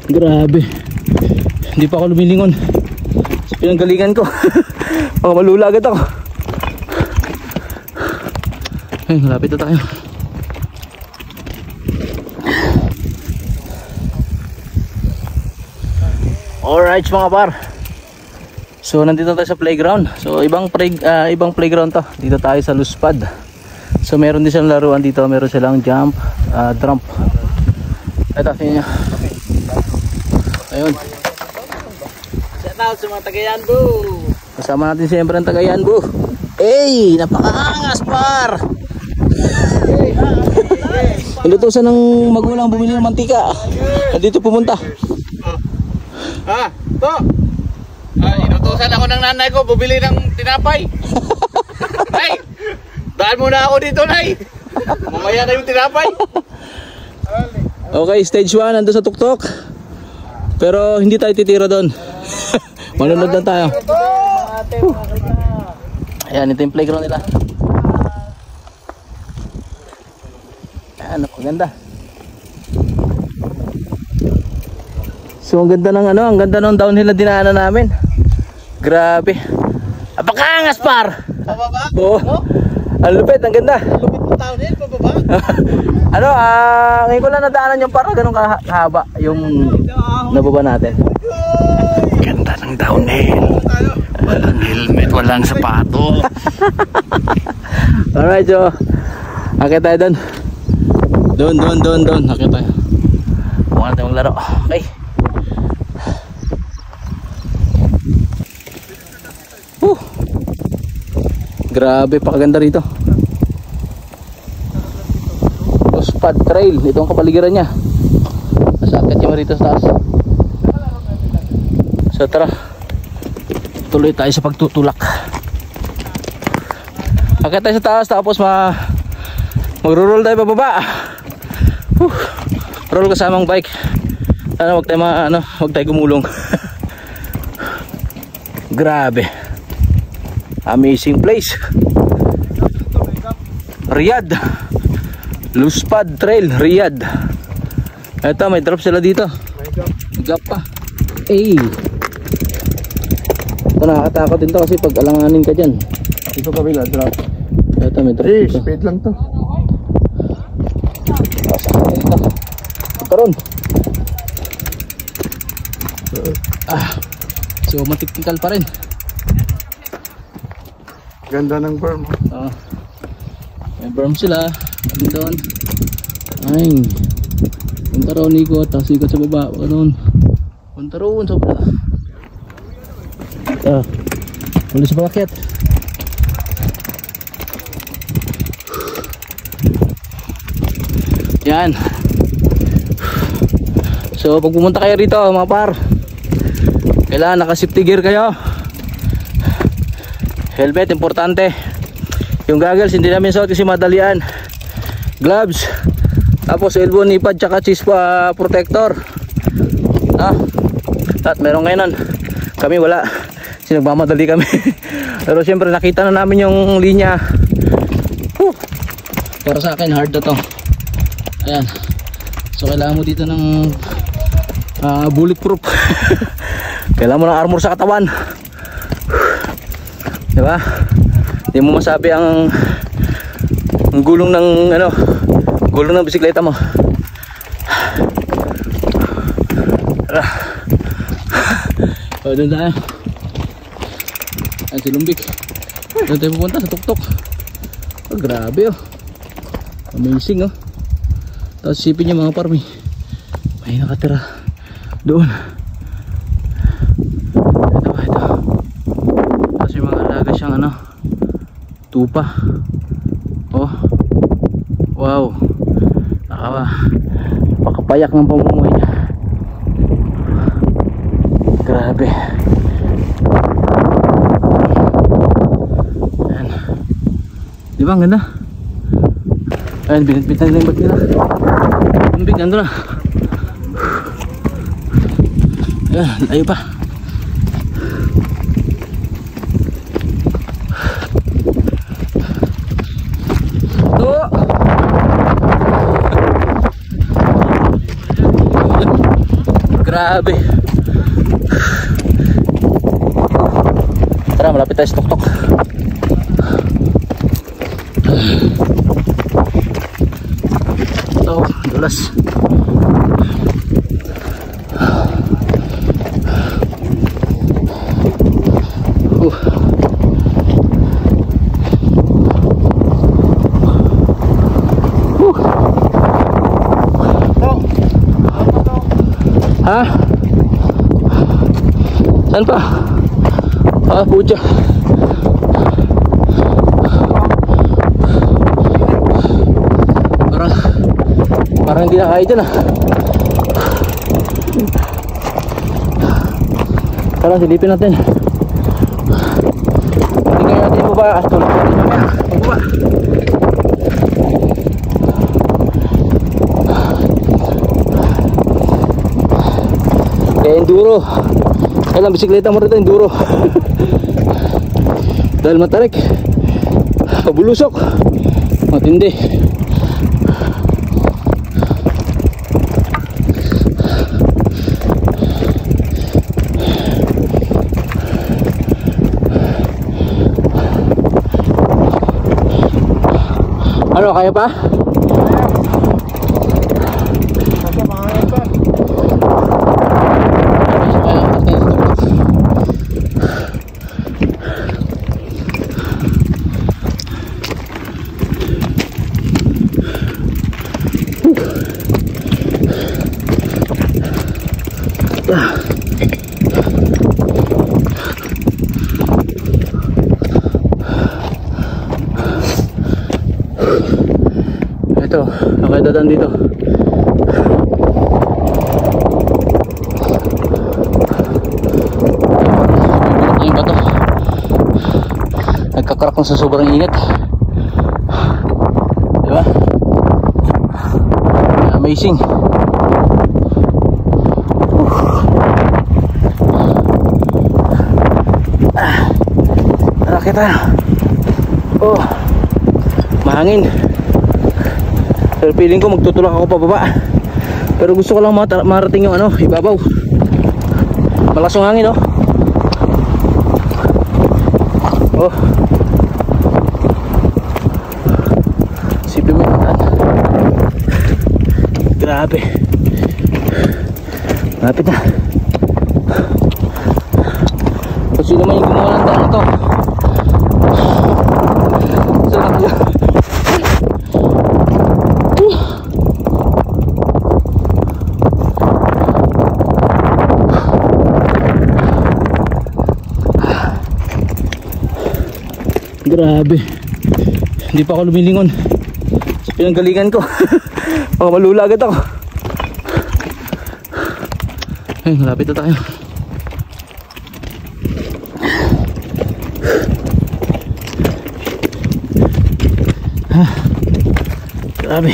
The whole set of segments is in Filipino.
Grabe. Hindi pa ako lumilingon sa pinanggalingan ko. Baka malula agad ako. Ay, malapit na tayo. Alright mga par. So nandito tayo sa playground. So ibang playground to. Dito tayo sa Luspad. So meron din silang laruan dito. Meron silang jump, jump. Ito, tingnan nyo. Ayun. Shout out sa mga taga-Yanbu. Kasama natin siyempre ang taga-Yanbu. Hey, napakaangas par. Inutusan ng magulang bumili ng mantika. Dito pumunta. To. Inutusan ako ng nanay ko bumili ng tinapay. Nay, daan muna ako dito, Nay. Mamaya na yung tinapay. Okay, stage 1 nandun sa tuktok. Pero hindi tayo titira doon. Manunod lang tayo. Ayan, ito yung playground nila. Ayan, napaganda. So ang ganda ng ang ganda ng downhill na dinaanan namin. Grabe. Apakaangas par. Pababa? Oo. Ang lupit, ang ganda. Lupit mo downhill, pababa? Ngayon ko lang nadaanan yung para ganun kahaba yung nababa natin. Ganda ng downhill. Walang helmet, walang sapato. Alright, so akit tayo doon. Doon. Akit tayo. Huwag natin maglaro. Okay. Grabe, pakaganda rito. Luspad Trail, ito ang kapaligiran niya. Nasakit yung rito sa taas. So tara, tuloy tayo sa pagtutulak. Akit tayo sa taas, tapos magro-roll tayo pababa. Roll kasamang bike. Sana wag tayo gumulong. Grabe. Amazing place. Riyadh. Luspad Trail, Riyadh. Ito, may drop sila dito. May drop pa. Ito nakakatakot din to kasi pag alanganin ka dyan. Dito kabila, drop. Ito, may drop dito. Speed lang to. Karon. So matiktikal pa rin. Ganda ng berm. May berm sila. Doon. Ay. Punta raw Nico at sikat sa baba. Punta roon sa baba. Ulit sa bakit. Yan. So pag pumunta kayo rito mga par, kailangan naka-safety gear kayo. Helmet importante. Yung goggles hindi namin suot kasi madalian. Gloves. Tapos elbow knee pad tsaka chest protector. At meron ngayon. Kami wala. Kasi nagmamadali kami. Pero syempre nakita na namin yung linya. Para sa akin hard na to. Ayan. So kailangan mo dito ng bulletproof. Kailangan mo ng armor sa katawan. Diba? Hindi mo masabi ang gulong ng gulong ng bisikleta mo. Doon tayo. Ayan si Lumbik. Doon tayo pupunta sa tuktok. Grabe amazing Tapos sipin niya mga parmi, may nakatira doon. Ito. Tapos yung mga alaga siyang tupa. Wow, napakapayak ng pamumuhay niya. Grabe. Ayan. Diba ang ganda? Ayan, binitbitan na yung bag nila. Ang big, nandun na. Ayan, layo pa. Grabe. Tara, malapit tayo sa tuktok. Oh, dulas. Ha? Saan pa? Ah, puja. Parang hindi na kaya dyan ah. Tara, silipin natin. Hindi kaya natin ibaba. Tulog natin mamaya. Ibaba. Enduro. Kailang bisikleta mo rito, enduro. Dahil matarik, pabulusok, matindi. Ano, kaya pa? Ito, nakadadaan dito. Yung bato nagkakarak sa sobrang init, diba? Amazing. Nakita. Oh, mahangin. Pero feeling ko magtutulak ako pababa. Pero gusto ko lang marating yung ano, ibabaw. Malakas yung hangin, oh. Oh. Sipin mo yung daan. Grabe. Malapit na. Kung sino man yung gumawa ng daan ito. Sarap yan. Grabe. Hindi pa ako lumilingon sa pinanggalingan ko. Baka malula agad ako. Ay, malapit na tayo. Grabe.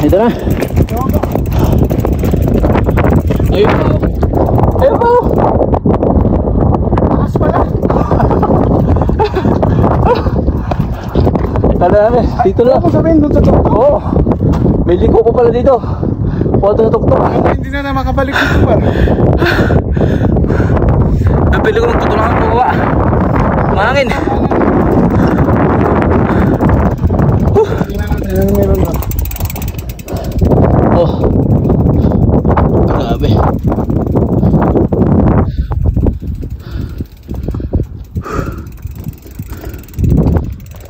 Ito na. Ayun po. Ayun po. Taas pala. Tala namin. Dito na. Ako sabihin doon sa tuktok. Oo. May liko ko pala dito. Puwata sa tuktok. Hindi na makabalik dito pa. Napili ko magtutulungan po ba. Mahangin. Meron ba? Oh. Grabe.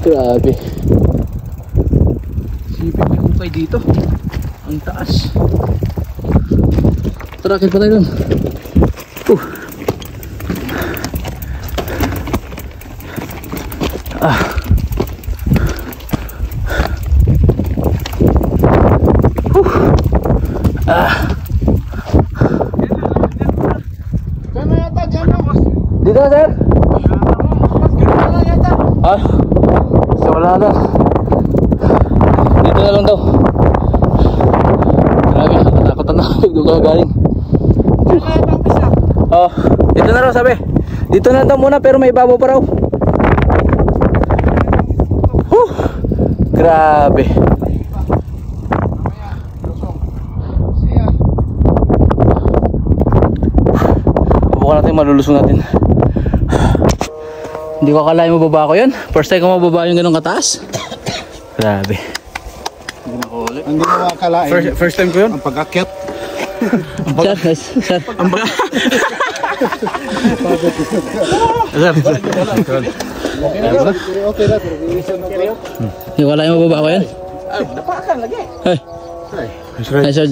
Grabe. Sipin yung hukay dito. Ang taas. Tara, akit pa tayo dun. Dito na, sir? Ah, so wala na. Dito na lang daw. Grabe, nakatakot na ako. Doon ka galing. Oh, dito na raw sabi. Dito na daw muna pero may babaw pa raw. Grabe. Subukan natin, malulusong natin. Hindi ko akalain mababa ko yun. First time ko mababa yung ganun kataas. Grabe. Hindi mo akalain. First time ko yun. Ang pag-akyat. Sir. Okay na, pero Hindi ko akalain mababa ko yun. Napakan lagi. Ay, sir.